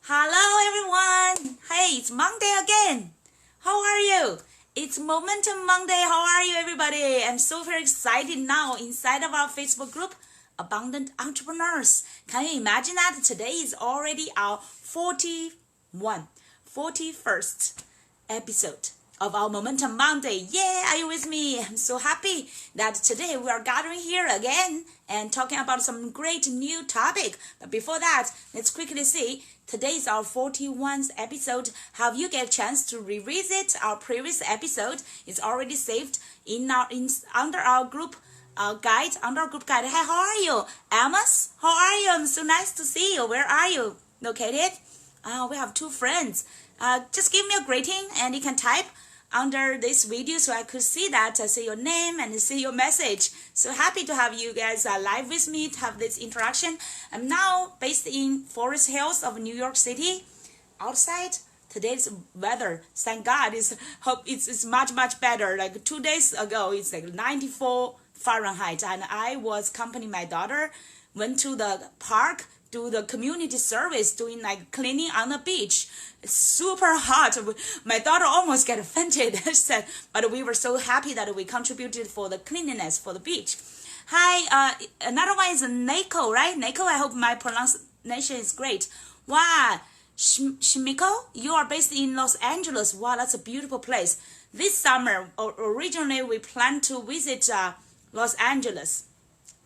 Hello everyone! Hey, it's Monday again! How are you? It's Momentum Monday. How are you everybody? I'm super excited now inside of our Facebook group, Abundant Entrepreneurs. Can you imagine that? Today is already our 41st episode of our Momentum Monday. Yeah, are you with me? I'm so happy that today we are gathering here again and talking about some great new topic. But before that, let's quickly see. Today is our 41st episode. Have you get a chance to revisit our previous episode? It's already saved under our group guide. Hey, how are you? Amos, how are you? I'm so nice to see you. Where are you located? We have two friends. Just give me a greeting and you can type under this video so I could see that, see your name and see your message. So happy to have you guys live with me to have this interaction. I'm now based in Forest Hills of New York City. Outside, today's weather, thank God, it's much better. Like 2 days ago, it's like 94 Fahrenheit, and I was accompanying my daughter, went to the park, do the community service, doing like cleaning on the beach. It's super hot. My daughter almost got fainted. But we were so happy that we contributed for the cleanliness for the beach. Hi, another one is Neko, right? Neko, I hope my pronunciation is great. Wow, Shimiko, you are based in Los Angeles. Wow, that's a beautiful place. This summer, originally we planned to visit Los Angeles.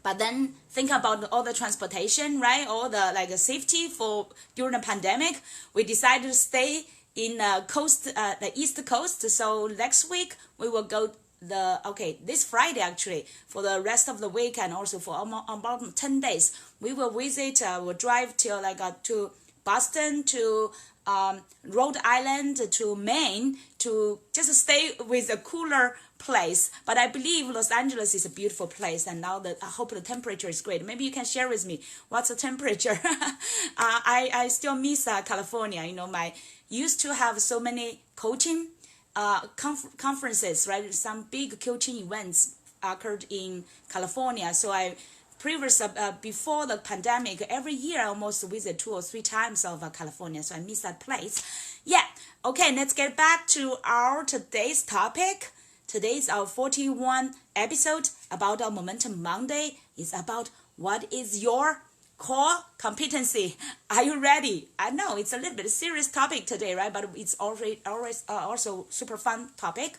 But then think about all the transportation, right? All the safety for during the pandemic. We decided to stay in the East Coast. So next week we will go this Friday actually for the rest of the week and also for about 10 days. We will visit. We'll drive till to Boston, to Rhode Island, to Maine, to just stay with a cooler place. But I believe Los Angeles is a beautiful place, and now I hope the temperature is great. Maybe you can share with me what's the temperature. I still miss California. You know, used to have so many coaching conferences, right? Some big coaching events occurred in California. So before the pandemic, every year I almost visit 2 or 3 times of California, so I miss that place. Yeah, okay, let's get back to our today's topic. Today's our 41 episode about our Momentum Monday. Is about what is your core competency. Are you ready? I know it's a little bit serious topic today, right? But it's always also super fun topic.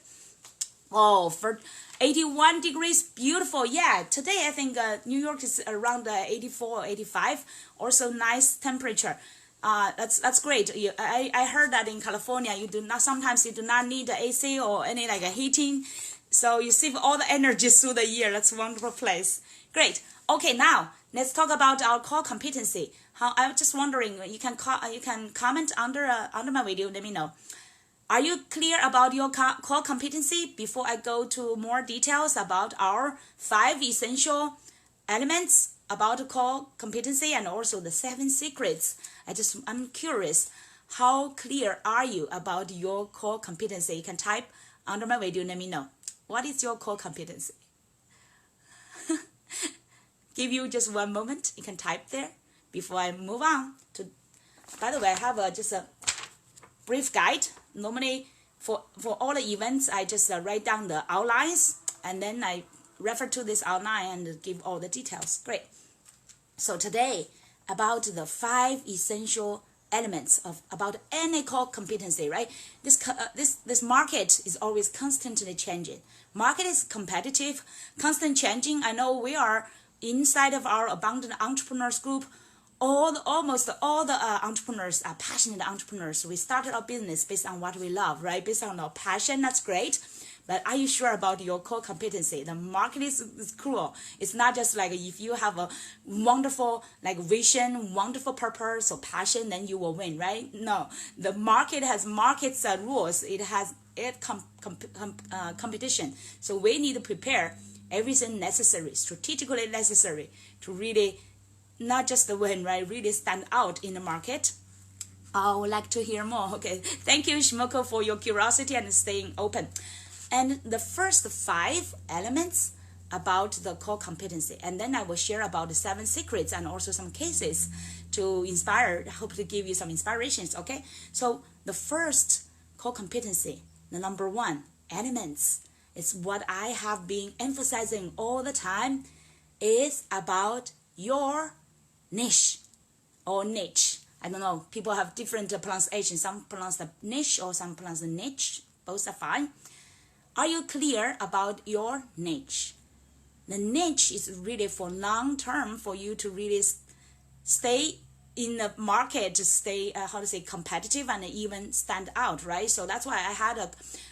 Oh, for 81 degrees, beautiful. Yeah, today I think New York is around 84 or 85. Also nice temperature. That's great. I heard that in California sometimes you do not need the AC or any heating, so you save all the energy through the year. That's a wonderful place. Great. Okay, now let's talk about our core competency. I'm just wondering, you can comment under my video. Let me know. Are you clear about your core competency? Before I go to more details about our 5 essential elements about core competency and also the 7 secrets, I'm curious, how clear are you about your core competency? You can type under my video, let me know. What is your core competency? Give you just 1 moment. You can type there before I move on to. By the way, I have just a brief guide. Normally, for all the events, I just write down the outlines and then I refer to this outline and give all the details. Great. So today, about the 5 essential elements about any core competency, right? This market is always constantly changing. Market is competitive, constant changing. I know we are inside of our Abundant Entrepreneurs group. Almost all the entrepreneurs are passionate entrepreneurs. We started our business based on what we love, right? Based on our passion, that's great. But are you sure about your core competency? The market is cruel. It's not just if you have a wonderful vision, wonderful purpose or passion, then you will win, right? No, the market has market's rules. It has competition. So we need to prepare everything necessary, strategically necessary to really not just win, right? Really stand out in the market. I would like to hear more. Okay, thank you, Shimoko, for your curiosity and staying open. And the first 5 elements about the core competency, and then I will share about the 7 secrets and also some cases to inspire, hope to give you some inspirations. Okay, so the first core competency, the number 1 elements, is what I have been emphasizing all the time, is about your niche or niche. I don't know, people have different pronunciation. Some pronounce the niche or some pronounce the niche. Both are fine. Are you clear about your niche? The niche is really for long term, for you to really stay in the market, to stay competitive and even stand out, right? So that's why I had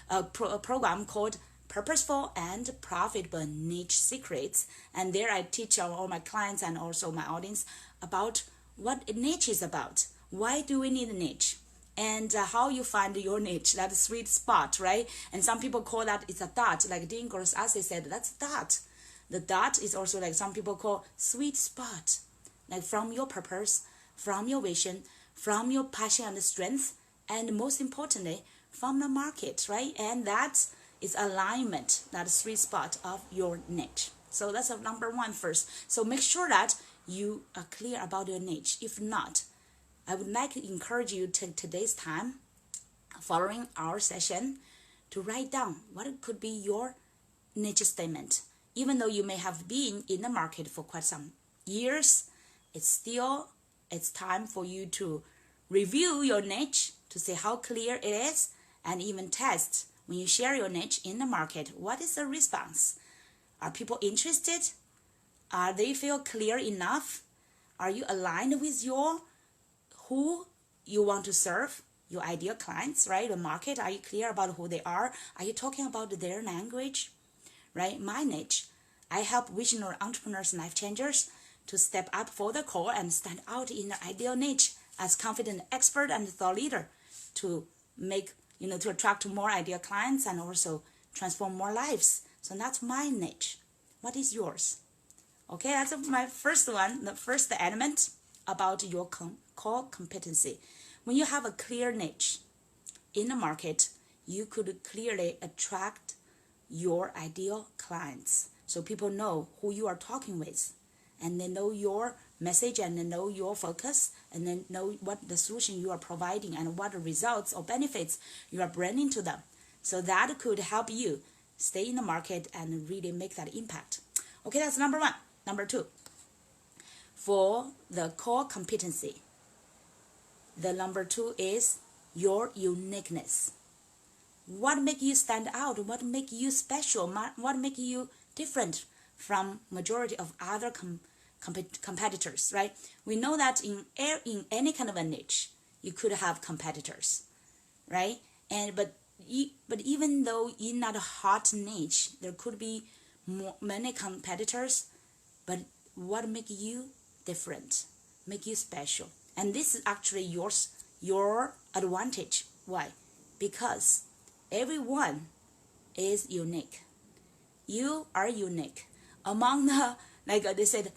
a program called Purposeful and Profitable Niche Secrets, and there I teach all my clients and also my audience about what a niche is about. Why do we need a niche? And how you find your niche, that sweet spot, right? And some people call that it's a dot, like Dean Gross-Asey said, that's a dot. The dot is also like some people call sweet spot, like from your purpose, from your vision, from your passion and strength, and most importantly, from the market, right? And that is alignment, that sweet spot of your niche. So that's a number 1 first. So make sure that you are clear about your niche. If not, I would like to encourage you to today's time, following our session, to write down what could be your niche statement. Even though you may have been in the market for quite some years, it's time for you to review your niche to see how clear it is, and even test when you share your niche in the market. What is the response? Are people interested? Are they feel clear enough? Are you aligned with who you want to serve, your ideal clients, right? The market, are you clear about who they are? Are you talking about their language, right? My niche, I help visionary entrepreneurs and life changers to step up for the core and stand out in their ideal niche as confident expert and thought leader to make, to attract more ideal clients and also transform more lives. So that's my niche. What is yours? Okay, that's my first one, the first element about your core competency. When you have a clear niche in the market, you could clearly attract your ideal clients. So people know who you are talking with, and they know your message, and they know your focus, and then know what the solution you are providing and what the results or benefits you are bringing to them. So that could help you stay in the market and really make that impact. Okay, that's number 1. Number 2, for the core competency, the number 2 is your uniqueness. What makes you stand out? What makes you special? What makes you different from majority of other competitors, right? We know that in any kind of a niche, you could have competitors, right? But even though in that hot niche, there could be many competitors, but what makes you different, make you special? And this is actually your advantage. Why? Because everyone is unique. You are unique. Among the, like they said,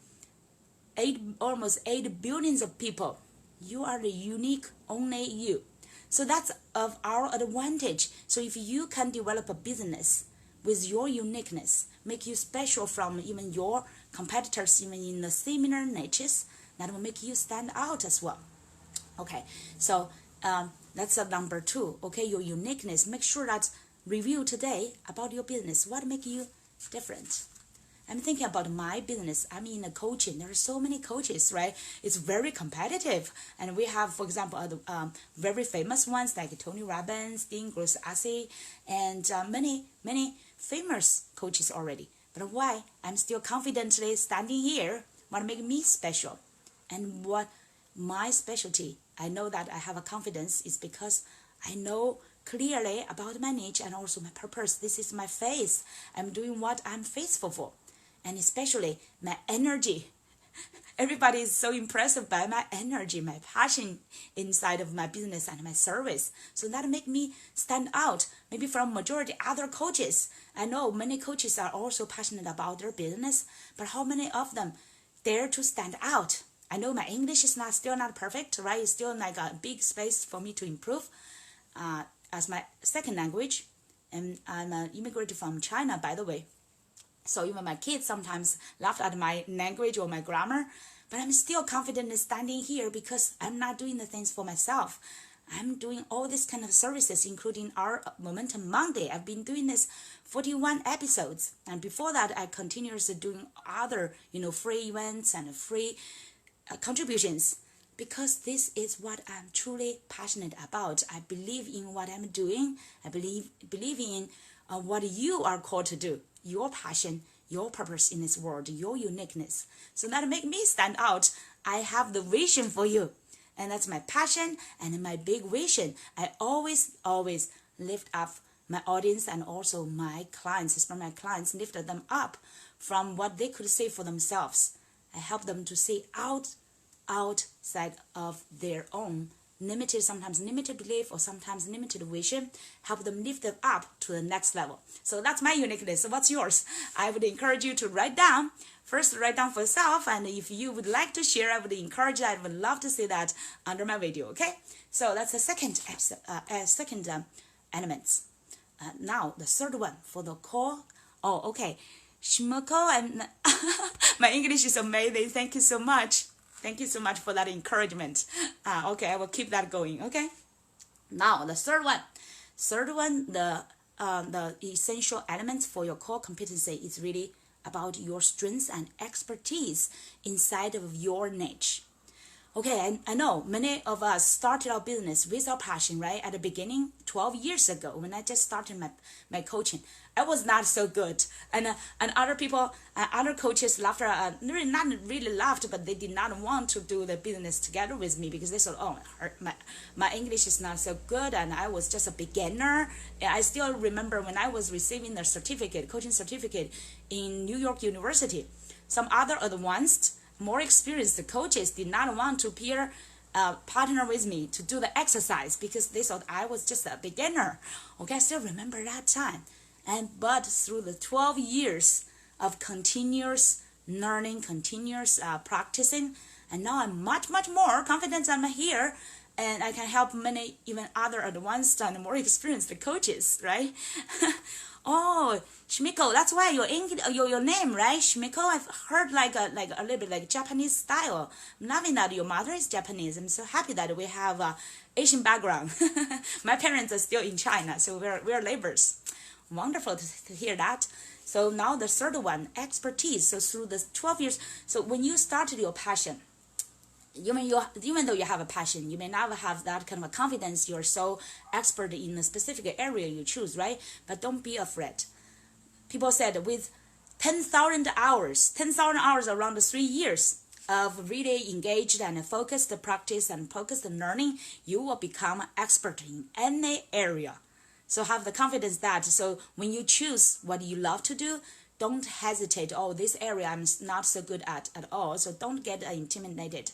almost 8 billions of people, you are the unique, only you. So that's of our advantage. So if you can develop a business with your uniqueness, make you special from even your competitors, even in the similar niches, that will make you stand out as well. Okay, so that's number 2. Okay, your uniqueness. Make sure that review today about your business. What makes you different? I'm thinking about my business. I'm in a coaching. There are so many coaches, right? It's very competitive. And we have, for example, very famous ones like Tony Robbins, Dean Gross-Asey, and many famous coaches already. But why I'm still confidently standing here? What makes me special? And what my specialty, I know that I have a confidence is because I know clearly about my niche and also my purpose. This is my faith. I'm doing what I'm faithful for. And especially my energy. Everybody is so impressed by my energy, my passion inside of my business and my service. So that make me stand out, maybe from majority other coaches. I know many coaches are also passionate about their business, but how many of them dare to stand out? I know my English is still not perfect, right? It's still like a big space for me to improve as my second language. And I'm an immigrant from China, by the way. So even my kids sometimes laugh at my language or my grammar, but I'm still confident in standing here because I'm not doing the things for myself. I'm doing all these kind of services, including our Momentum Monday. I've been doing this 41 episodes. And before that, I continuously doing other, free events and free contributions, because this is what I'm truly passionate about. I believe in what I'm doing. I believe in what you are called to do, your passion, your purpose in this world, your uniqueness. So that make me stand out. I have the vision for you. And that's my passion and my big vision. I always lift up my audience and also my clients, especially my clients, lift them up from what they could say for themselves. I help them to see outside of their own sometimes limited belief or sometimes limited vision, help them lift them up to the next level. So that's my uniqueness. So what's yours? I would encourage you to write down. First, write down for yourself, and if you would like to share, I would encourage that. I would love to see that under my video, okay? So that's the second elements. Now, the third one for the core. Oh, okay. Shmoko, and my English is amazing. Thank you so much. Thank you so much for that encouragement. Okay, I will keep that going, okay? Now, the third one, the essential elements for your core competency is really about your strengths and expertise inside of your niche. Okay, I know many of us started our business with our passion, right? At the beginning, 12 years ago, when I just started my coaching, I was not so good. And other people, other coaches laughed, not really laughed, but they did not want to do the business together with me because they thought, oh, my English is not so good and I was just a beginner. I still remember when I was receiving the coaching certificate in New York University, some other advanced, more experienced coaches did not want to partner with me to do the exercise because they thought I was just a beginner. Okay, I still remember that time. But through the 12 years of continuous learning, continuous practicing, and now I'm much more confident I'm here, and I can help many even other advanced and more experienced coaches, right? Oh, Shmiko, that's why your name, right? Shmiko, I've heard like a little bit like Japanese style. I'm loving that your mother is Japanese. I'm so happy that we have Asian background. My parents are still in China, so we're neighbors. Wonderful to hear that. So now the third one, expertise. So through the 12 years, so when you started your passion, even though you have a passion, you may not have that kind of a confidence. You're so expert in a specific area you choose, right? But don't be afraid. People said with 10,000 hours around the 3 years of really engaged and focused practice and focused learning, you will become expert in any area. So have the confidence that, so when you choose what you love to do, don't hesitate. Oh, this area I'm not so good at all. So don't get intimidated.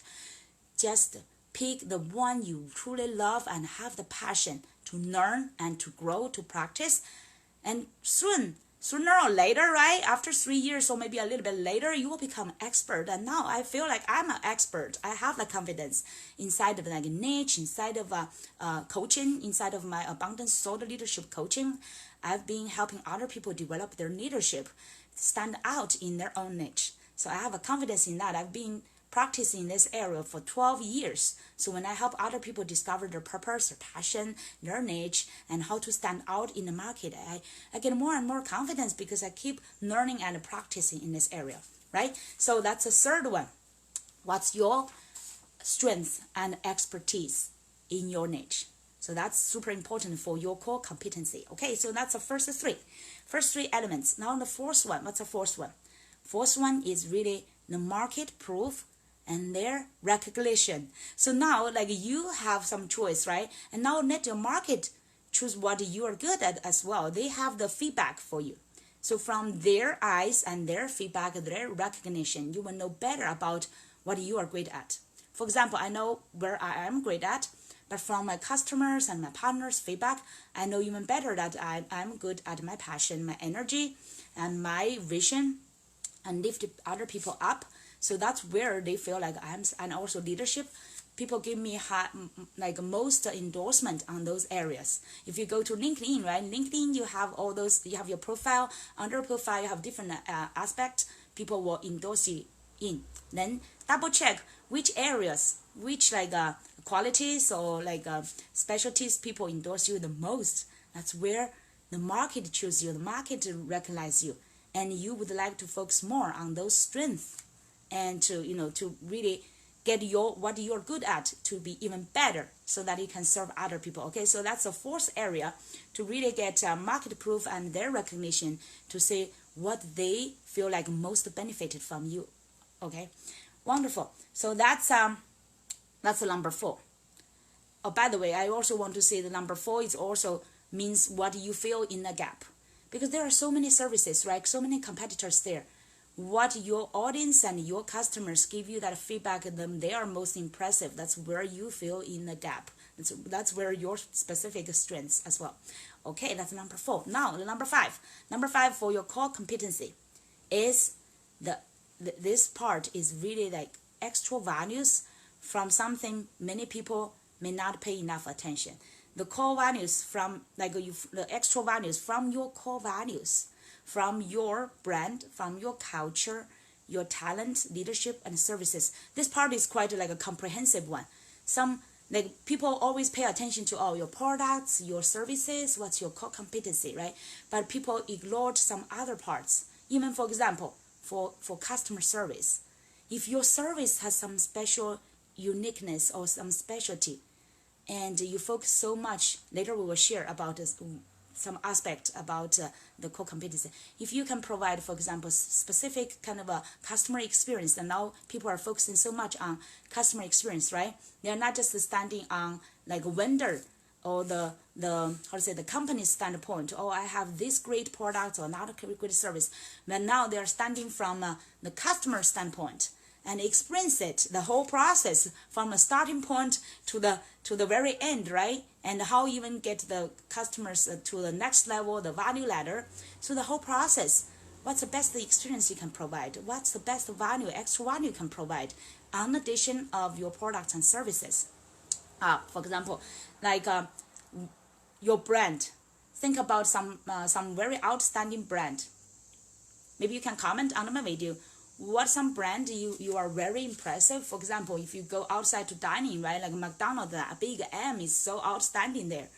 Just pick the one you truly love and have the passion to learn and to grow, to practice. And sooner or later, right, after 3 years or maybe a little bit later, you will become expert. And now I feel like I'm an expert. I have the confidence inside of like a niche, inside of coaching, inside of my Abundance Soul Leadership coaching. I've been helping other people develop their leadership, stand out in their own niche. So I have a confidence in that. I've been practicing this area for 12 years. So when I help other people discover their purpose, their passion, their niche, and how to stand out in the market, I get more and more confidence because I keep learning and practicing in this area, right? So that's the third one. What's your strength and expertise in your niche? So that's super important for your core competency. Okay, so that's the first three elements. Now the fourth one, what's the fourth one? Fourth one is really the market proof and their recognition. So now like you have some choice, right? And now let your market choose what you are good at as well. They have the feedback for you. So from their eyes and their feedback, their recognition, you will know better about what you are great at. For example, I know where I am great at, but from my customers and my partners' feedback, I know even better that I'm good at my passion, my energy, and my vision, and lift other people up. So that's where they feel like and also leadership, people give me like most endorsement on those areas. If you go to LinkedIn, right? LinkedIn, you have all those. You have your profile. Under profile, you have different aspects. People will endorse you in. Then double check which areas, which like qualities or like specialties people endorse you the most. That's where the market choose you. The market recognize you, and you would like to focus more on those strengths, and to really get what you're good at to be even better, so that you can serve other people. Okay, so that's the fourth area to really get market proof and their recognition, to say what they feel like most benefited from you. Okay, wonderful. So that's the number 4. Oh, by the way, I also want to say the number 4 is also means what you feel in the gap, because there are so many services, right? So many competitors there. What your audience and your customers give you that feedback, them they are most impressive. That's where you feel in the gap. That's where your specific strengths as well. Okay, that's number 4. Now the number 5. Number 5 for your core competency is this part is really like extra values from something many people may not pay enough attention. The core values from the extra values from your core values, from your brand, from your culture, your talent, leadership, and services. This part is quite like a comprehensive one. Some like people always pay attention to all your products, your services, what's your core competency, right? But people ignored some other parts. Even for example, for customer service, if your service has some special uniqueness or some specialty, and you focus so much, later we will share about some aspect about the core competency. If you can provide, for example, specific kind of a customer experience, and now people are focusing so much on customer experience, right? They're not just standing on like a vendor or the company's standpoint. Oh, I have this great product or not a great service. But now they're standing from the customer standpoint and experience it, the whole process from a starting point to the very end, right? And how even get the customers to the next level, the value ladder. So the whole process, what's the best experience you can provide? What's the best value, extra value you can provide, in addition of your products and services? For example, like your brand. Think about some very outstanding brand. Maybe you can comment on my video. What some brand you are very impressive. For example, if you go outside to dining, right, like McDonald's, a big M is so outstanding there.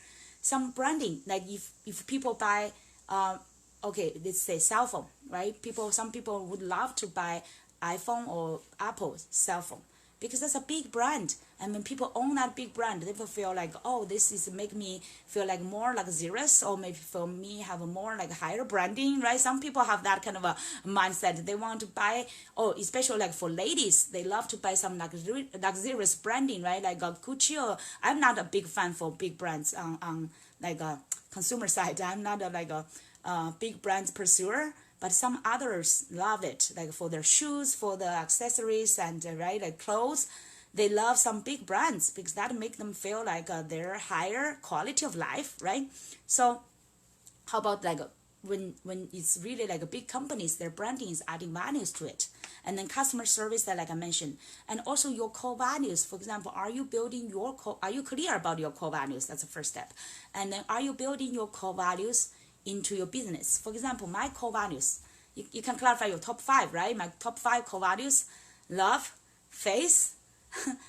Some branding, like if people buy, let's say cell phone, right? Some people would love to buy iPhone or Apple cell phone, because that's a big brand. And when people own that big brand, they will feel like, oh, this is make me feel like more luxurious, or maybe for me have a more like higher branding, right? Some people have that kind of a mindset. They want to buy, especially like for ladies, they love to buy some luxurious branding, right? Like Gucci. Or I'm not a big fan for big brands on like a consumer side. I'm not a big brand pursuer. But some others love it, like for their shoes, for the accessories, and right, like clothes. They love some big brands because that make them feel like they're higher quality of life, right? So how about like when it's really like a big companies, their branding is adding values to it. And then customer service, that like I mentioned, and also your core values. For example, are you clear about your core values? That's the first step. And then are you building your core values into your business? For example, my core values, you can clarify your top 5, right? My top 5 core values: love, faith,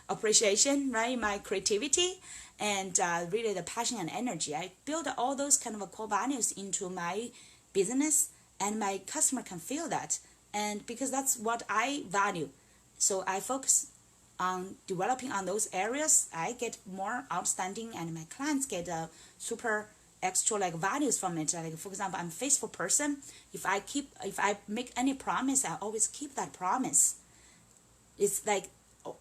appreciation, right? My creativity, and really the passion and energy. I build all those kind of core values into my business, and my customer can feel that. And because that's what I value, so I focus on developing on those areas. I get more outstanding, and my clients get super extra like values from it. Like for example, I'm a faithful person. If I make any promise, I always keep that promise. It's like,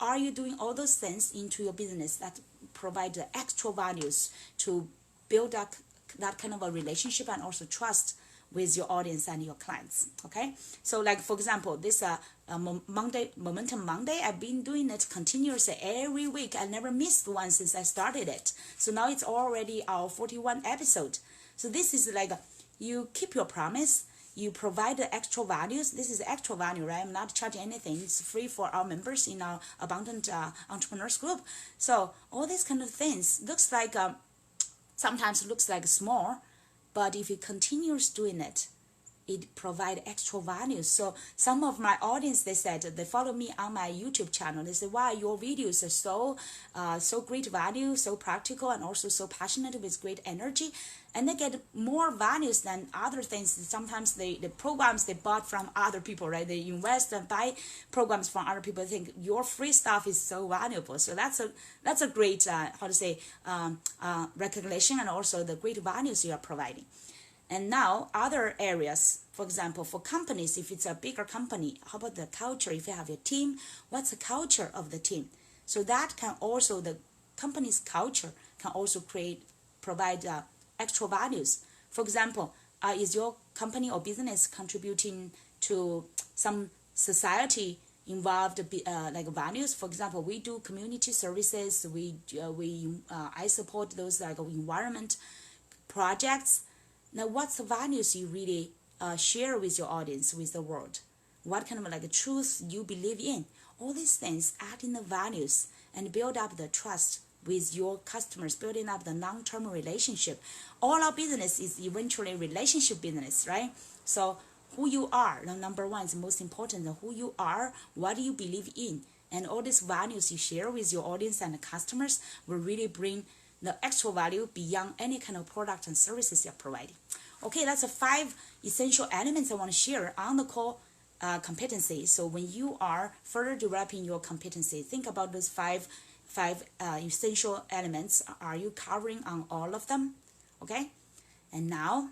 are you doing all those things into your business that provide the extra values to build up that kind of a relationship and also trust with your audience and your clients? Okay, so like for example, this Momentum Monday, I've been doing it continuously every week. I never missed one since I started it. So now it's already our 41 episode. So this is like, you keep your promise, you provide the extra values. This is extra value, right? I'm not charging anything. It's free for our members in our Abundant Entrepreneurs group. So all these kind of things looks like sometimes looks like small, but if you continue doing it, it provide extra value. So some of my audience, they said, they follow me on my YouTube channel. They say, wow, your videos are so great value, so practical, and also so passionate with great energy. And they get more values than other things. Sometimes the programs they bought from other people, right? They invest and buy programs from other people. They think your free stuff is so valuable. So that's a great, recognition, and also the great values you are providing. And now other areas, for example, for companies, if it's a bigger company, how about the culture? If you have your team, what's the culture of the team? So that can also, the company's culture can also provide extra values. For example, is your company or business contributing to some society involved like values? For example, we do community services. I support those like environment projects. Now, what's the values you really share with your audience, with the world? What kind of like truth you believe in? All these things add in the values and build up the trust with your customers, building up the long-term relationship. All our business is eventually relationship business, right? So who you are, the number one is most important. Who you are, what do you believe in, and all these values you share with your audience and the customers will really bring the extra value beyond any kind of product and services you're providing. Okay, that's the 5 essential elements I want to share on the core competency. So when you are further developing your competency, think about those five essential elements. Are you covering on all of them? Okay, and now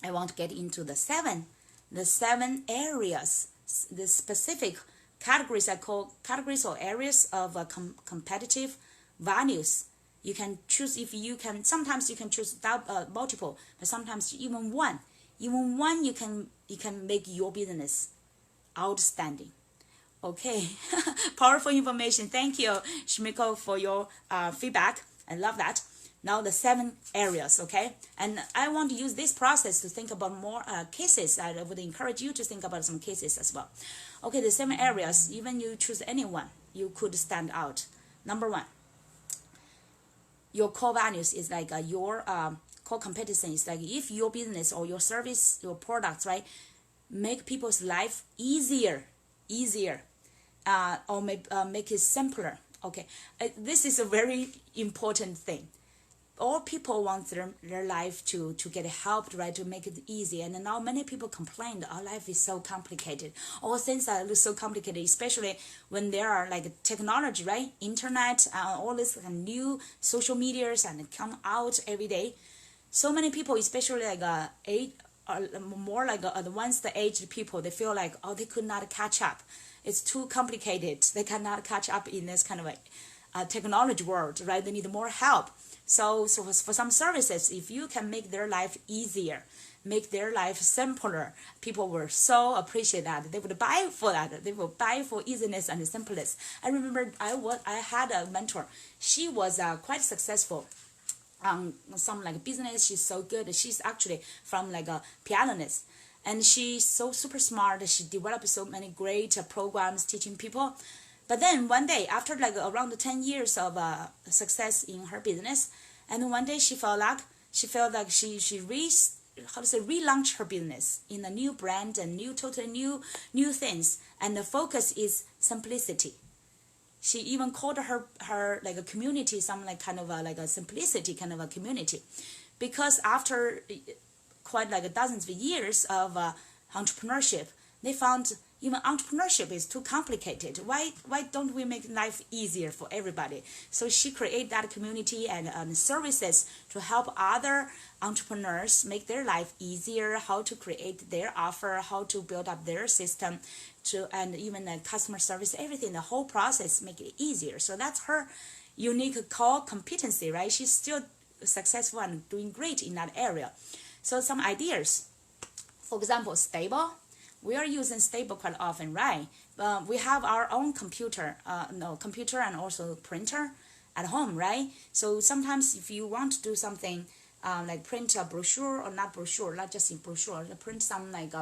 I want to get into the 7 areas, the specific categories I call categories or areas of competitive values. You can choose, sometimes you can choose multiple, but sometimes even one. Even one you can make your business outstanding. Okay, powerful information. Thank you, Shimiko, for your feedback. I love that. Now the 7 areas, okay? And I want to use this process to think about more cases. I would encourage you to think about some cases as well. Okay, the 7 areas, even you choose any one, you could stand out. Number 1. Your core values is like your core competency is like if your business or your service, your products, right, make people's life easier, or make it simpler. Okay, this is a very important thing. All people want their life to get helped, right, to make it easy. And now many people complain that our life is so complicated. All things are so complicated, especially when there are like technology, right, internet, all this new social medias and come out every day. So many people, especially like more like advanced aged people, they feel like, oh, they could not catch up. It's too complicated. They cannot catch up in this kind of technology world, right? They need more help. So for some services, if you can make their life easier, make their life simpler, people will so appreciate that. They would buy for that. They will buy for easiness and simpleness. I remember I had a mentor. She was quite successful on some like business. She's so good. She's actually from like a pianist. And she's so super smart. She developed so many great programs teaching people. But then one day, after like around 10 years of success in her business, and one day she felt like she relaunched her business in a new brand and totally new things. And the focus is simplicity. She even called her like a community, some like kind of like a simplicity kind of a community, because after quite like dozens of years of entrepreneurship, they found even entrepreneurship is too complicated. Why don't we make life easier for everybody? So she created that community and services to help other entrepreneurs make their life easier, how to create their offer, how to build up their system, and even the customer service, everything, the whole process, make it easier. So that's her unique core competency, right? She's still successful and doing great in that area. So some ideas, for example, stable. We are using stable quite often, right? We have our own computer and also printer at home, right? So sometimes if you want to do something like print a brochure, or not brochure, not just in brochure, print some like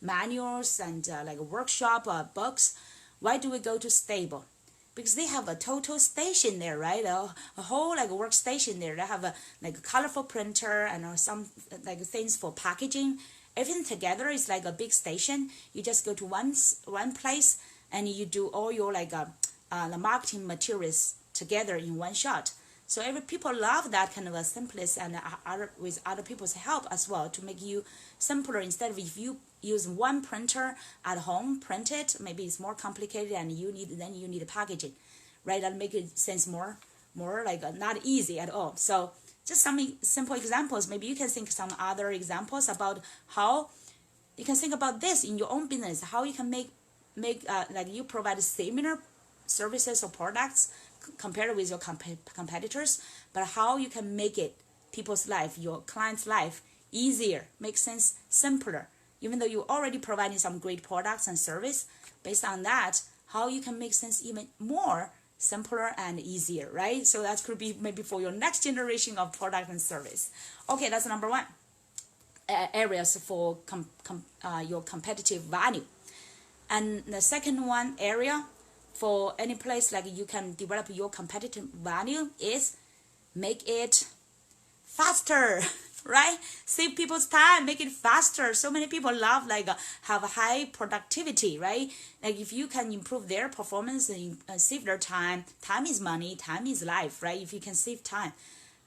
manuals and like a workshop books. Why do we go to Stable? Because they have a total station there, right? A whole like workstation there. They have a like a colorful printer and some like things for packaging. Everything together is like a big station. You just go to one place and you do all your like the marketing materials together in one shot. So people love that kind of a simplest and with other people's help as well to make you simpler. Instead of if you use one printer at home, print it, maybe it's more complicated and you need a packaging, right? That make it sense more like not easy at all. So just some simple examples. Maybe you can think some other examples about how you can think about this in your own business. How you can make like you provide similar services or products compared with your competitors, but how you can make it people's life, your clients' life easier, make sense, simpler. Even though you're already providing some great products and service, based on that, how you can make sense even more simpler and easier, right? So that could be maybe for your next generation of product and service. Okay, that's number one. Areas for your competitive value. And the second one area for any place like you can develop your competitive value is make it faster, right? Save people's time, make it faster. So many people love like have a high productivity, right? Like if you can improve their performance and save their time, time is money, time is life, right? If you can save time,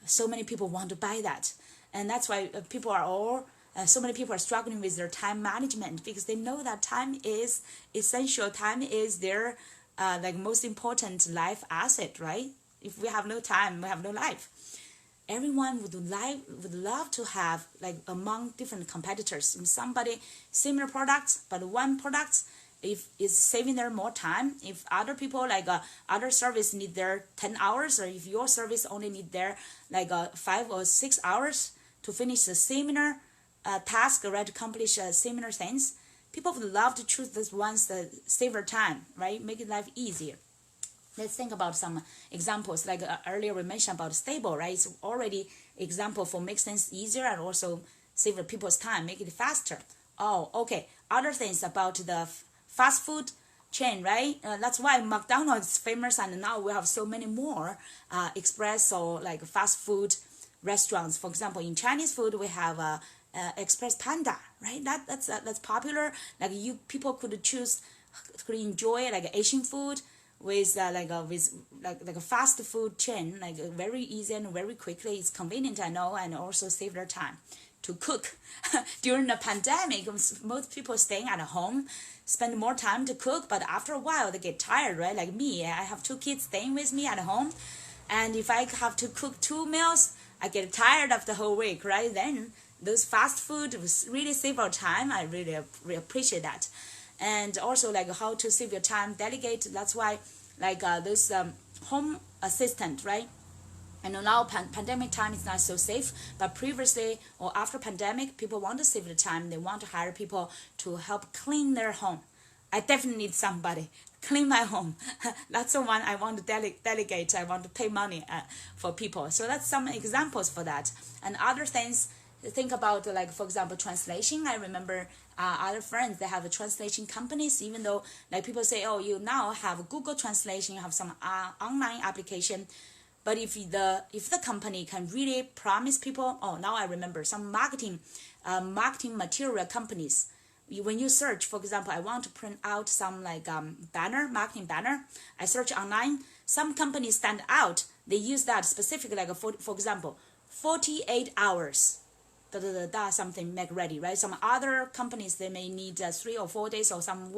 so many people want to buy that. And that's why people are all so many people are struggling with their time management, because they know that time is essential. Time is their like most important life asset, right? If we have no time, we have no life. Everyone would love to have like among different competitors, somebody similar products, but one product if is saving them more time. If other people like other service need their 10 hours, or if your service only need their like 5 or 6 hours to finish the similar task, right, to accomplish similar things, people would love to choose those ones that save their time, right, make it life easier. Let's think about some examples. Like earlier we mentioned about Stable, right? It's already example for make things easier and also save the people's time, make it faster. Oh, okay. Other things about the fast food chain, right? That's why McDonald's is famous, and now we have so many more express or like fast food restaurants. For example, in Chinese food, we have Express Panda, right? That's popular. Like people could enjoy like Asian food with like a fast food chain, like very easy and very quickly. It's convenient, I know, and also save their time to cook. During the pandemic, most people staying at home spend more time to cook, but after a while they get tired, right? Like me, I have 2 kids staying with me at home, and if I have to cook 2 meals, I get tired of the whole week, right? Then those fast food really save our time. I really appreciate that. And also like how to save your time, delegate. That's why like those home assistant, right? I know now pandemic time is not so safe, but previously or after pandemic, people want to save the time. They want to hire people to help clean their home. I definitely need somebody clean my home. That's the one I want to delegate. I want to pay money for people. So that's some examples for that. And other things, think about like, for example, translation. I remember other friends, they have translation companies, even though like people say, oh, you now have Google Translation, you have some online application. But if the company can really promise people, oh, now I remember some marketing material companies. When you search, for example, I want to print out some like marketing banner. I search online. Some companies stand out. They use that specifically, like for example, 48 hours. Something make ready, right? Some other companies, they may need 3 or 4 days or 1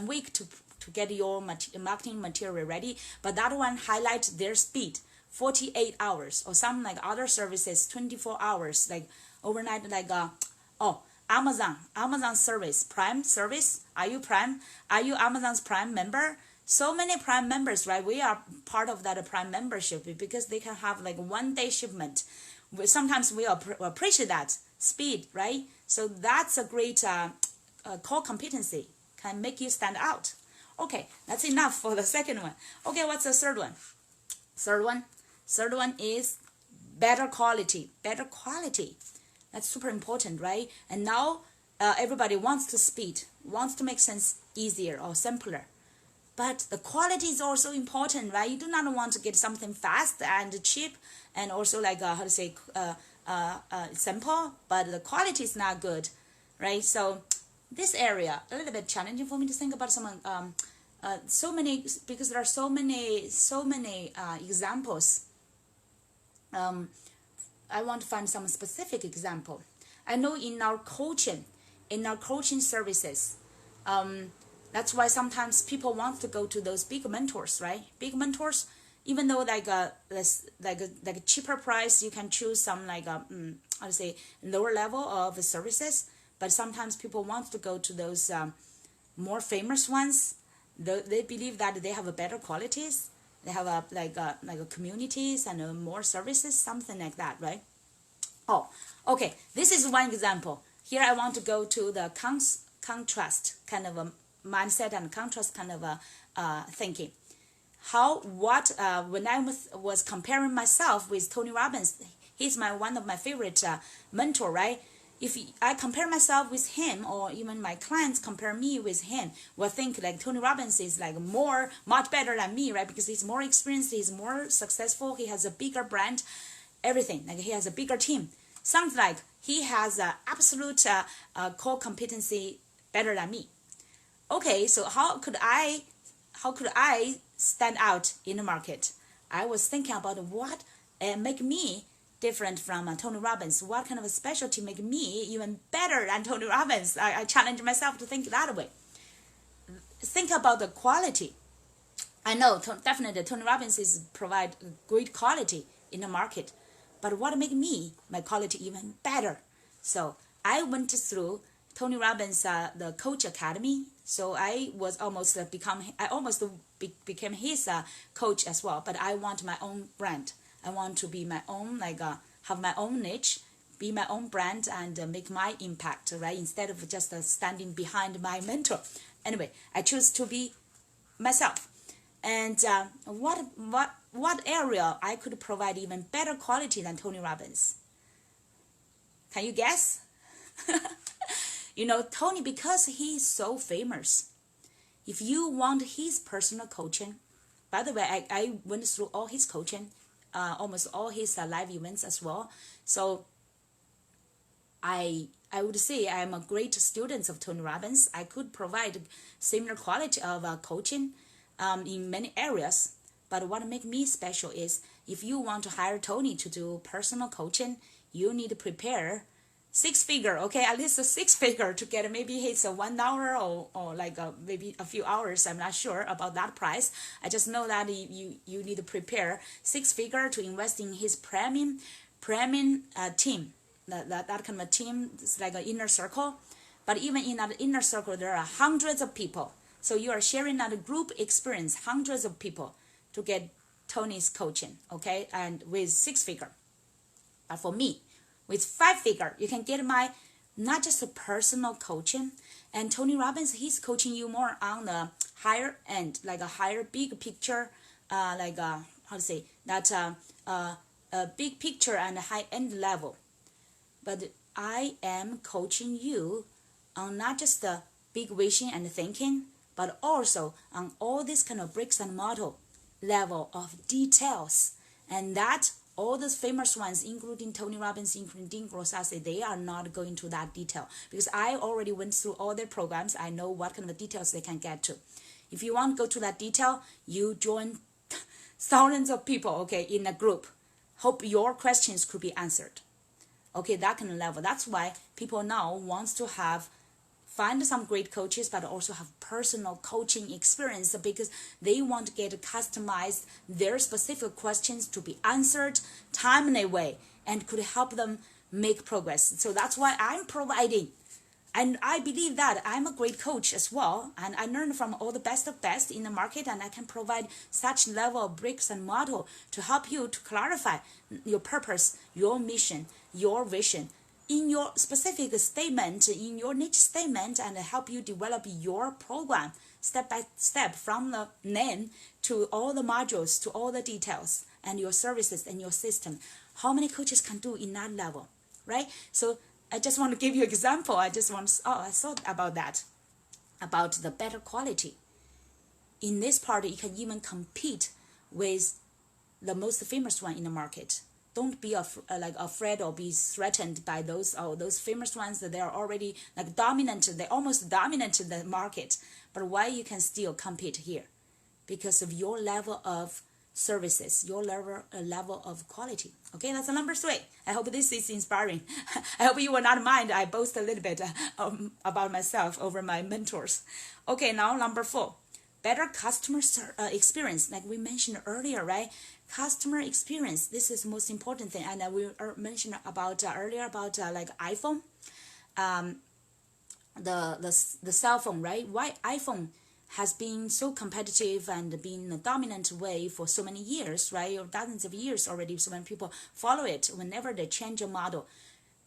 week to get your marketing material ready. But that one highlights their speed, 48 hours. Or some like other services, 24 hours, like overnight, like Amazon service, Prime service. Are you Prime? Are you Amazon's Prime member? So many Prime members, right? We are part of that Prime membership because they can have like 1 day shipment. Sometimes we appreciate that speed, right? So that's a great core competency, can make you stand out. Okay, that's enough for the second one. Okay, what's the third one? Third one is better quality. That's super important, right? And now everybody wants to speed, wants to make sense easier or simpler. But the quality is also important, right? You do not want to get something fast and cheap and also like, simple, but the quality is not good, right? So this area, a little bit challenging for me to think about some, so many, because there are so many examples. I want to find some specific example. I know in our coaching services, that's why sometimes people want to go to those big mentors, right? Big mentors, even though like a cheaper price, you can choose some like lower level of services. But sometimes people want to go to those more famous ones. They believe that they have a better qualities. They have a communities and more services, something like that, right? Oh, okay. This is one example. Here I want to go to the contrast kind of a mindset and contrast kind of a thinking. When I was comparing myself with Tony Robbins, he's one of my favorite mentor, right? If I compare myself with him, or even my clients compare me with him, will think like Tony Robbins is like much better than me, right? Because he's more experienced, he's more successful, he has a bigger brand, everything. Like he has a bigger team. Sounds like he has an absolute core competency better than me. Okay, so how could I stand out in the market? I was thinking about what make me different from Tony Robbins. What kind of a specialty make me even better than Tony Robbins? I challenge myself to think that way. Think about the quality. I know definitely Tony Robbins provide great quality in the market, but what make my quality even better? So I went through Tony Robbins the Coach Academy. So I almost became his coach as well. But I want my own brand. I want to be my own, have my own niche, be my own brand, and make my impact, right? Instead of just standing behind my mentor. Anyway, I choose to be myself. And what area I could provide even better quality than Tony Robbins? Can you guess? Tony, because he's so famous. If you want his personal coaching, by the way, I went through all his coaching, almost all his live events as well. So I would say I'm a great student of Tony Robbins. I could provide similar quality of coaching in many areas. But what makes me special is if you want to hire Tony to do personal coaching, you need to prepare 6-figure, okay, at least a 6-figure to get maybe it's a 1 hour or maybe a few hours. I'm not sure about that price. I just know that you need to prepare 6-figure to invest in his premium team. That kind of a team is like an inner circle. But even in that inner circle, there are hundreds of people. So you are sharing that group experience, hundreds of people to get Tony's coaching, okay, and with 6-figure. But for me, with 5-figure, you can get my not just a personal coaching. And Tony Robbins, he's coaching you more on the higher end, like a higher big picture, a big picture and a high end level. But I am coaching you on not just the big vision and thinking, but also on all this kind of bricks and mortar level of details. And that all those famous ones, including Tony Robbins, including Dean Grossassi, they are not going to that detail because I already went through all their programs. I know what kind of details they can get to. If you want to go to that detail, you join thousands of people, okay, in a group. Hope your questions could be answered. Okay, that kind of level. That's why people now wants to find some great coaches, but also have personal coaching experience because they want to get customized their specific questions to be answered timely way and could help them make progress. So that's why I'm providing. And I believe that I'm a great coach as well. And I learned from all the best of best in the market, and I can provide such level of bricks and model to help you to clarify your purpose, your mission, your vision, in your specific statement, in your niche statement, and help you develop your program step by step from the name to all the modules to all the details. and your services and your system. How many coaches can do in that level, right? So I just want to give you an example. I thought about that, about the better quality. In this part, you can even compete with the most famous one in the market. Don't be afraid or be threatened by those famous ones that they are already like dominant. They almost dominate the market. But why you can still compete here? Because of your level of services, your level of quality. Okay, that's number 3. I hope this is inspiring. I hope you will not mind I boast a little bit about myself over my mentors. Okay, now number 4. Better customer experience, like we mentioned earlier, right? Customer experience, this is the most important thing. And we mentioned about earlier about like iPhone, the cell phone, right? Why iPhone has been so competitive and been a dominant way for so many years, right? Or dozens of years already. So when people follow it, whenever they change a model,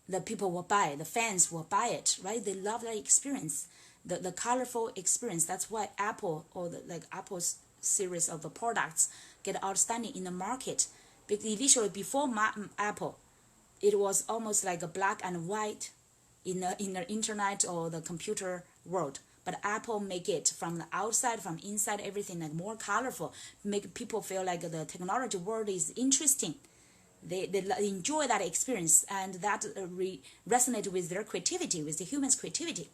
the people will buy it, the fans will buy it, right? They love that experience. The colorful experience. That's why Apple or Apple's series of products get outstanding in the market. Because initially before Apple, it was almost like a black and white in the internet or the computer world. But Apple make it from the outside, from inside, everything like more colorful, make people feel like the technology world is interesting. They enjoy that experience, and that resonate with their creativity, with the human's creativity.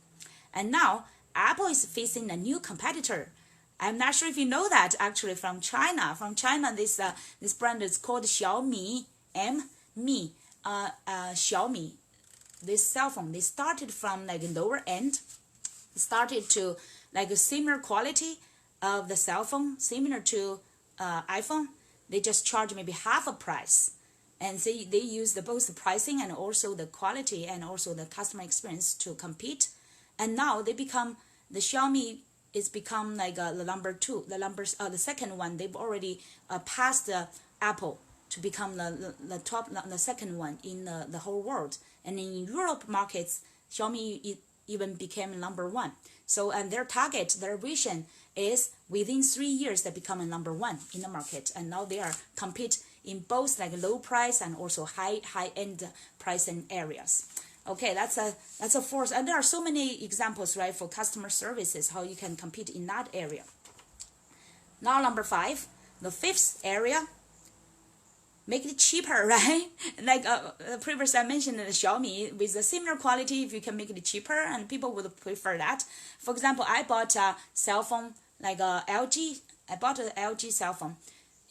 And now Apple is facing a new competitor. I'm not sure if you know that, actually, from China. From China, this brand is called Xiaomi. Xiaomi. This cell phone, they started from like lower end, started to like a similar quality of the cell phone, similar to iPhone. They just charge maybe half a price. And they use both the pricing and also the quality and also the customer experience to compete. And now the Xiaomi is become like the number 2, the second one. They've already passed Apple to become the top, the second one in the whole world. And in Europe markets, Xiaomi even became number 1. So, and their target, their vision is within 3 years they become a number 1 in the market. And now they are compete in both like low price and also high end pricing areas. Okay, that's a force, and there are so many examples, right, for customer services, how you can compete in that area. Now number 5, the 5th area, make it cheaper, right? Like previously I mentioned the Xiaomi with a similar quality, if you can make it cheaper, and people would prefer that. For example, I bought a cell phone like LG. I bought an LG cell phone.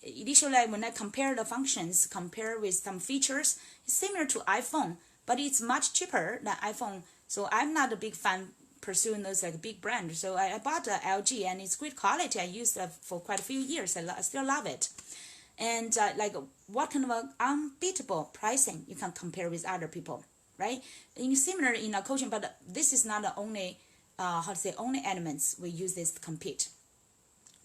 Initially, when I compare the functions, compare with some features, it's similar to iPhone, but it's much cheaper than iPhone. So I'm not a big fan pursuing those like big brands. So I bought the LG, and it's great quality. I used it for quite a few years. I still love it. And like what kind of unbeatable pricing you can compare with other people, right? And similar in a coaching, but this is not the only only elements we use this to compete.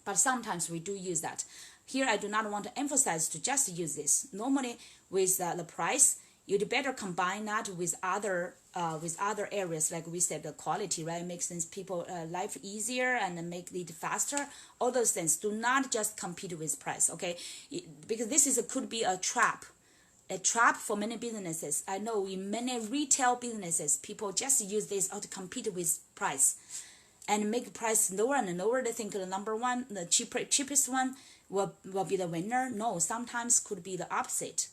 But sometimes we do use that. Here I do not want to emphasize to just use this. Normally with the price, you'd better combine that with other areas, like we said, the quality, right? It makes things people life easier and make it faster. All those things. Do not just compete with price, okay? Because this could be a trap for many businesses. I know in many retail businesses, people just use this to compete with price and make price lower and lower. They think the number 1, the cheapest one will be the winner. No, sometimes could be the opposite.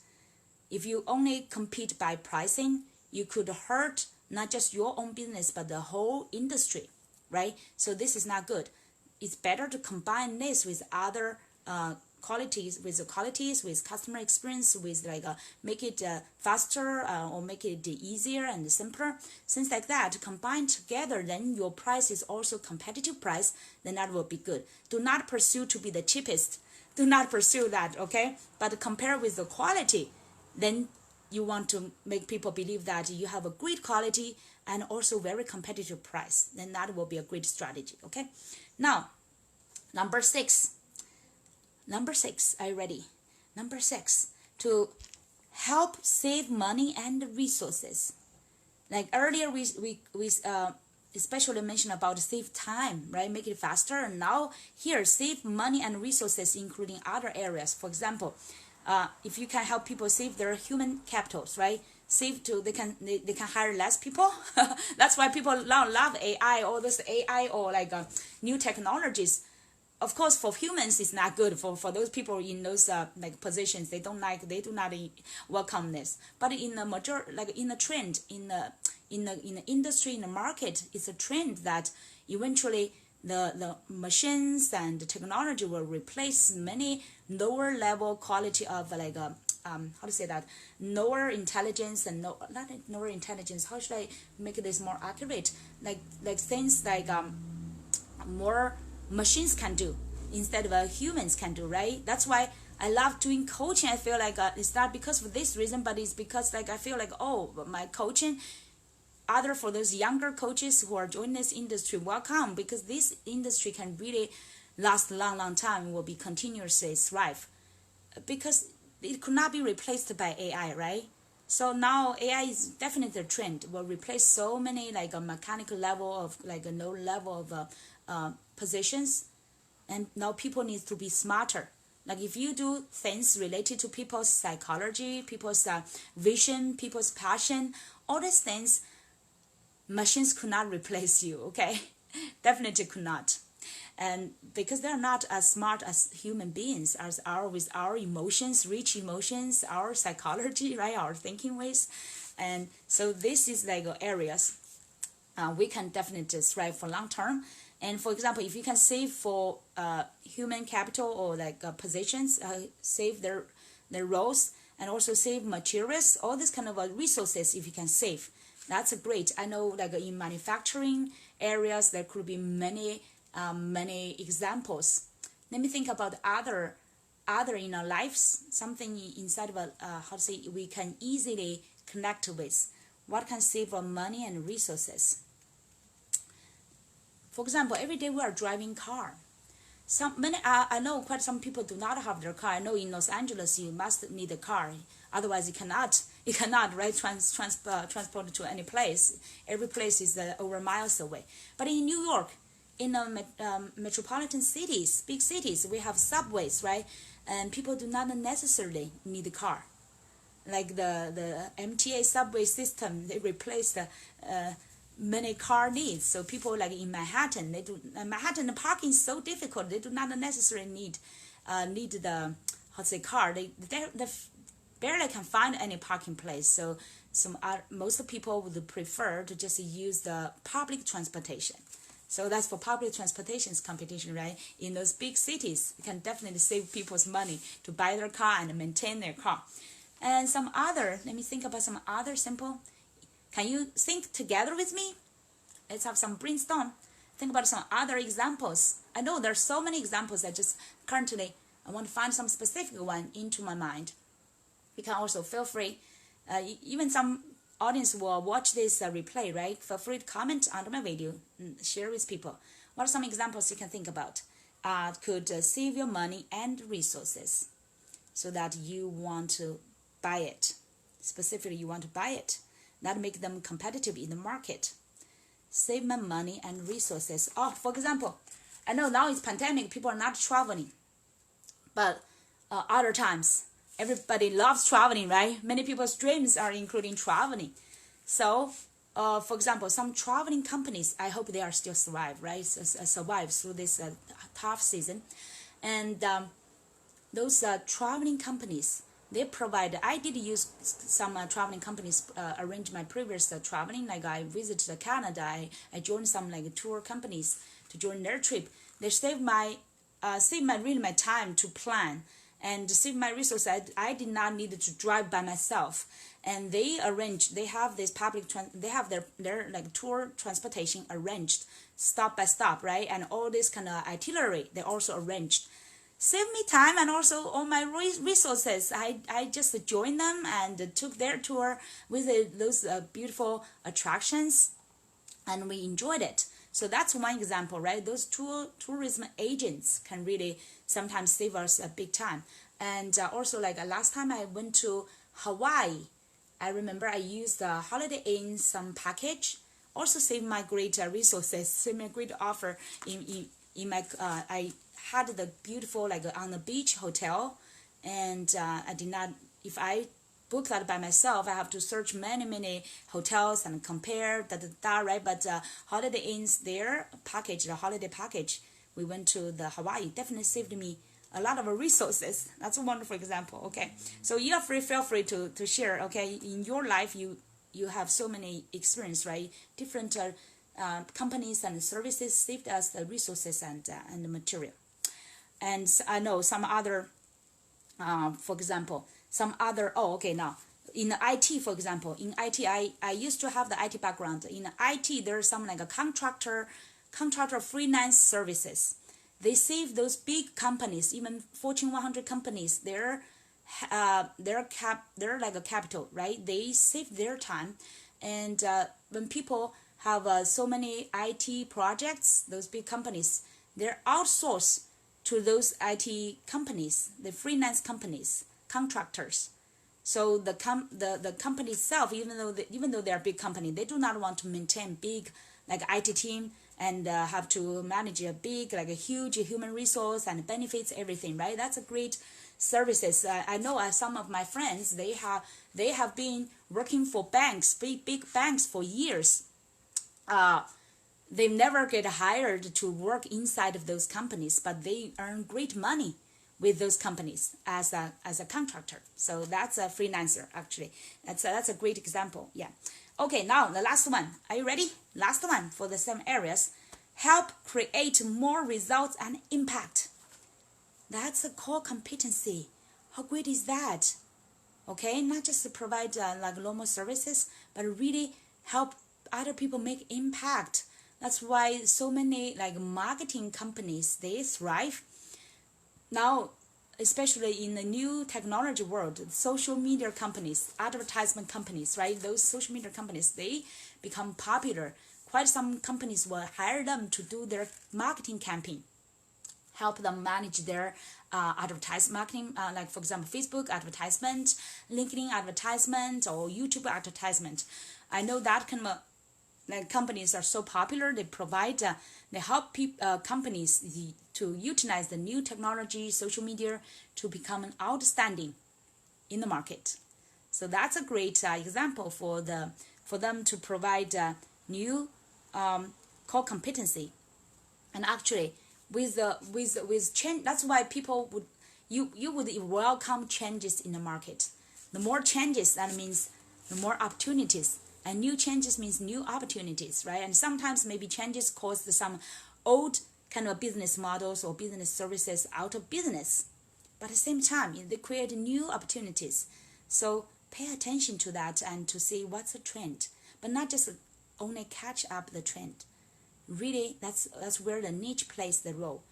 If you only compete by pricing, you could hurt not just your own business, but the whole industry, right? So this is not good. It's better to combine this with other qualities, with customer experience, with like make it faster or make it easier and simpler. Things like that, combine together, then your price is also competitive price, then that will be good. Do not pursue to be the cheapest. Do not pursue that, okay? But compare with the quality. Then you want to make people believe that you have a great quality and also very competitive price. Then that will be a great strategy, okay? Now, number 6. Are you ready? Number 6, to help save money and resources. Like earlier, we especially mentioned about save time, right? Make it faster. And now here, save money and resources, including other areas. For example, if you can help people save their human capitals, right? They can hire less people. That's why people now love AI, all this AI or like new technologies. Of course, for humans, it's not good. For those people in those like positions, they do not welcome this. But in the in the trend, in the industry, in the market, it's a trend that eventually the machines and the technology will replace many lower level quality of like how to say that, lower intelligence and not lower intelligence. How should I make this more accurate? Like things like more machines can do instead of humans can do, right? That's why I love doing coaching. I feel like it's not because of this reason, but it's because like I feel like, oh, my coaching, other for those younger coaches who are joining this industry, welcome, because this industry can really last a long time, will be continuously thrive, because it could not be replaced by AI, right? So now AI is definitely a trend, will replace so many like a mechanical level of like a low level of positions, and now people need to be smarter. Like if you do things related to people's psychology, people's vision, people's passion, all these things, machines could not replace you, okay? Definitely could not. And because they're not as smart as human beings, as with our emotions, rich emotions, our psychology, right, our thinking ways. And so this is like areas we can definitely thrive for long term. And for example, if you can save for human capital or like positions, save their roles, and also save materials, all this kind of resources, if you can save, that's a great. I know like in manufacturing areas, there could be many examples. Let me think about other in our lives, something inside of how to say we can easily connect with. What can save our money and resources? For example, every day we are driving car. I know quite some people do not have their car. I know in Los Angeles you must need a car, otherwise you cannot right transport to any place. Every place is over miles away. But in New York, in metropolitan cities, big cities, we have subways, right? And people do not necessarily need a car. Like the MTA subway system, they replaced many car needs. So people like in Manhattan, Manhattan parking is so difficult. They do not necessarily need the car. They barely can find any parking place. So most people would prefer to just use the public transportation. So that's for public transportation's competition, right? In those big cities, you can definitely save people's money to buy their car and maintain their car. And let me think about some other simple. Can you think together with me? Let's have some brainstorm. Think about some other examples. I know there's so many examples that just currently I want to find some specific one into my mind. You can also feel free, even some audience will watch this replay, right? Feel free to comment under my video and share with people. What are some examples you can think about? Could save your money and resources so that you want to buy it. Specifically, you want to buy it. That make them competitive in the market. Save my money and resources. Oh, for example, I know now it's pandemic, people are not traveling. But other times, everybody loves traveling, right? Many people's dreams are including traveling. So, for example, some traveling companies, I hope they are still survive, right? Survive through this tough season. And those traveling companies, they provide. I did use some traveling companies arrange my previous traveling. Like I visited Canada. I joined some like tour companies to join their trip. They save my time to plan and save my resources. I did not need to drive by myself. And they have this they have their like tour transportation arranged stop by stop, right? And all this kind of itinerary they also arranged. Save me time and also all my resources. I just joined them and took their tour with those beautiful attractions, and we enjoyed it. So that's one example, right? Those tourism agents can really sometimes save us a big time. And also like last time I went to Hawaii, I remember I used the Holiday Inn some package, also saved my great resources, saved me a great offer in my I had the beautiful like on the beach hotel, and I did not. If I book that by myself, I have to search many hotels and compare right? But Holiday Inn's their package, the holiday package, we went to the Hawaii, definitely saved me a lot of resources. That's a wonderful example. Okay, so you are feel free to share. Okay, in your life you have so many experience, right? Different companies and services saved us the resources and the material. And I know some other, for example, now in IT, for example, in IT, I used to have the IT background. In IT, there's some like a contractor freelance services. They save those big companies, even Fortune 100 companies, they're like a capital, right? They save their time, and when people have so many IT projects, those big companies, they're outsourced to those IT companies, the freelance companies, contractors. So the company itself, even though they're a big company, they do not want to maintain big like IT team and have to manage a big like a huge human resource and benefits everything, right? That's a great services. I know some of my friends, they have been working for banks, big banks for years. They never get hired to work inside of those companies, but they earn great money with those companies as a contractor. So that's a freelancer, actually. That's a great example. Yeah. Okay, now the last one. Are you ready? Last one for the same areas. Help create more results and impact. That's a core competency. How great is that? Okay, not just to provide like normal services, but really help other people make impact. That's why so many like marketing companies, they thrive. Now, especially in the new technology world, social media companies, advertisement companies, right? Those social media companies, they become popular. Quite some companies will hire them to do their marketing campaign, help them manage their marketing, like for example, Facebook advertisement, LinkedIn advertisement, or YouTube advertisement. I know that kind of like companies are so popular. They provide, they help companies to utilize the new technology, social media, to become an outstanding in the market. So that's a great example for them to provide new core competency. And actually, with change, that's why people would you would welcome changes in the market. The more changes, that means the more opportunities. And new changes means new opportunities, right? And sometimes maybe changes cause some old kind of business models or business services out of business. But at the same time, they create new opportunities. So pay attention to that and to see what's the trend. But not just only catch up the trend. Really, that's where the niche plays the role.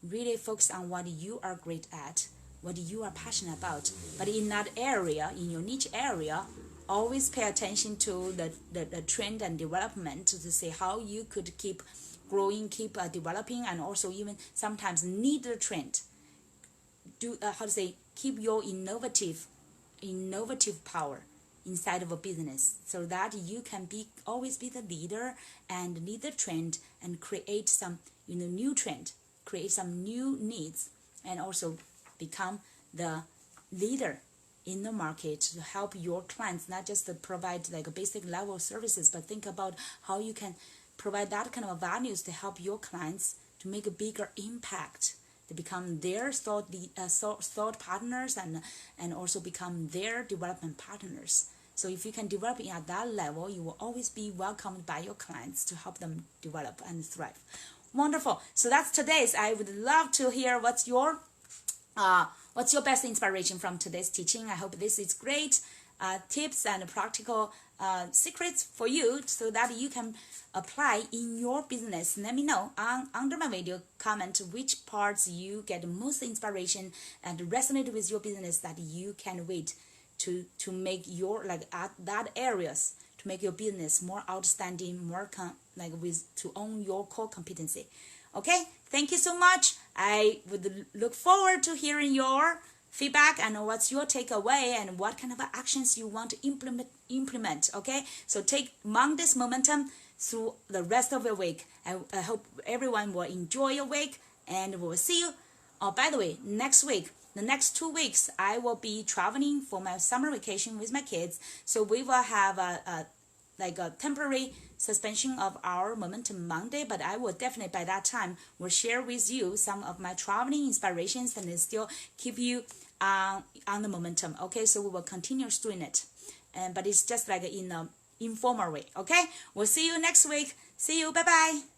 Really focus on what you are great at, what you are passionate about. But in that area, in your niche area, always pay attention to the trend and development to see how you could keep growing, keep developing, and also even sometimes need the trend. Keep your innovative power inside of a business, so that you can always be the leader and lead the trend and create some new trend, create some new needs, and also become the leader in the market to help your clients, not just to provide like a basic level services, but think about how you can provide that kind of values to help your clients to make a bigger impact, to become their thought partners and also become their development partners. So if you can develop at that level, you will always be welcomed by your clients to help them develop and thrive. Wonderful. So that's today's. I would love to hear what's your best inspiration from today's teaching. I hope this is great tips and practical secrets for you so that you can apply in your business. Let me know under my video, comment which parts you get most inspiration and resonate with your business that you can wait to make your that areas to make your business more outstanding, more to own your core competency. Okay, thank you so much. I would look forward to hearing your feedback and what's your takeaway and what kind of actions you want to implement. Okay, so take Monday's momentum through the rest of your week. I hope everyone will enjoy your week, and we'll see you. Oh, by the way, next week the next 2 weeks, I will be traveling for my summer vacation with my kids. So we will have a temporary suspension of our Momentum Monday, but I will definitely by that time will share with you some of my traveling inspirations and then still keep you on the momentum. Okay, so we will continue doing it, but it's just like in an informal way. Okay, we'll see you next week. See you. Bye bye.